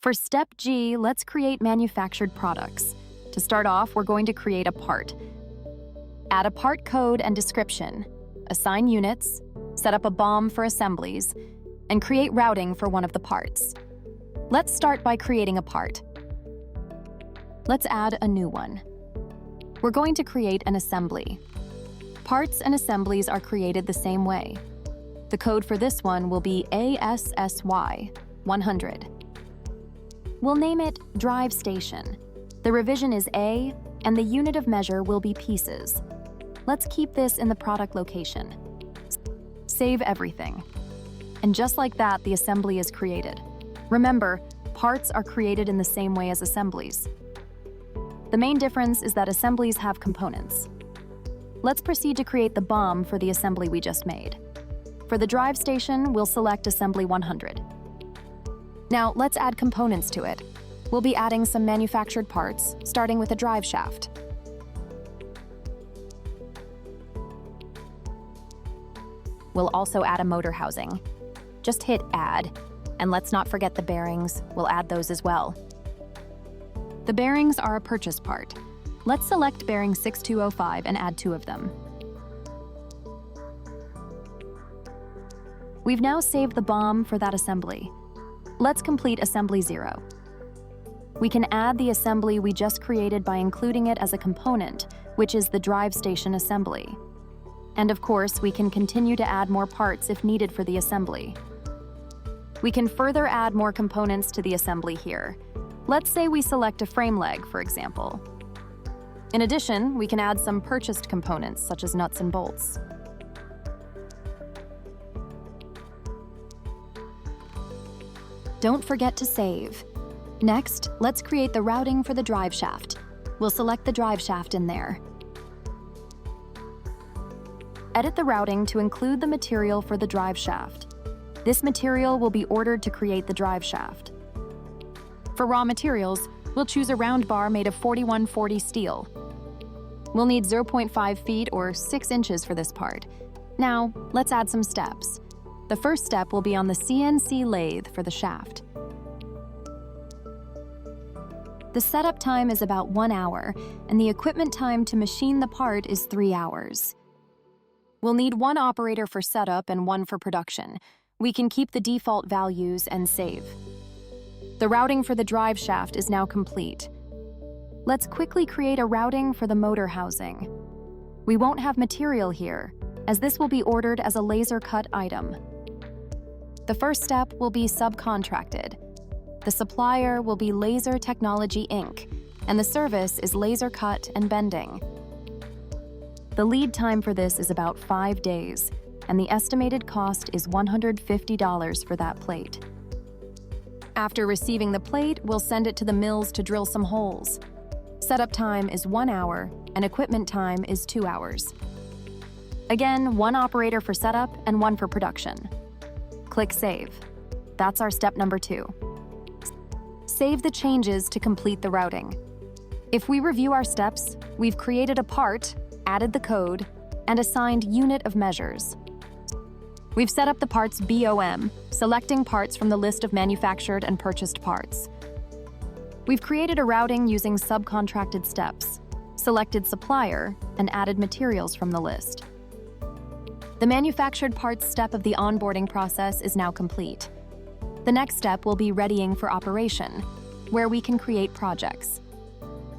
For step G, let's create manufactured products. To start off, we're going to create a part. Add a part code and description, assign units, set up a BOM for assemblies, and create routing for one of the parts. Let's start by creating a part. Let's add a new one. We're going to create an assembly. Parts and assemblies are created the same way. The code for this one will be ASSY 100. We'll name it Drive Station. The revision is A, and the unit of measure will be pieces. Let's keep this in the product location. Save everything. And just like that, the assembly is created. Remember, parts are created in the same way as assemblies. The main difference is that assemblies have components. Let's proceed to create the BOM for the assembly we just made. For the drive station, we'll select Assembly 100. Now, let's add components to it. We'll be adding some manufactured parts, starting with a drive shaft. We'll also add a motor housing. Just hit Add, and let's not forget the bearings. We'll add those as well. The bearings are a purchase part. Let's select bearing 6205 and add 2 of them. We've now saved the BOM for that assembly. Let's complete Assembly 0. We can add the assembly we just created by including it as a component, which is the drive station assembly. And of course, we can continue to add more parts if needed for the assembly. We can further add more components to the assembly here. Let's say we select a frame leg, for example. In addition, we can add some purchased components, such as nuts and bolts. Don't forget to save. Next, let's create the routing for the drive shaft. We'll select the drive shaft in there. Edit the routing to include the material for the drive shaft. This material will be ordered to create the drive shaft. For raw materials, we'll choose a round bar made of 4140 steel. We'll need 0.5 feet or 6 inches for this part. Now, let's add some steps. The first step will be on the CNC lathe for the shaft. The setup time is about 1 hour, and the equipment time to machine the part is 3 hours. We'll need 1 operator for setup and 1 for production. We can keep the default values and save. The routing for the drive shaft is now complete. Let's quickly create a routing for the motor housing. We won't have material here, as this will be ordered as a laser cut item. The first step will be subcontracted. The supplier will be Laser Technology Inc., and the service is laser cut and bending. The lead time for this is about 5 days, and the estimated cost is $150 for that plate. After receiving the plate, we'll send it to the mills to drill some holes. Setup time is 1 hour, and equipment time is 2 hours. Again, 1 operator for setup and 1 for production. Click Save. That's our step number 2. Save the changes to complete the routing. If we review our steps, we've created a part, added the code, and assigned unit of measures. We've set up the part's BOM, selecting parts from the list of manufactured and purchased parts. We've created a routing using subcontracted steps, selected supplier, and added materials from the list. The manufactured parts step of the onboarding process is now complete. The next step will be readying for operation, where we can create projects.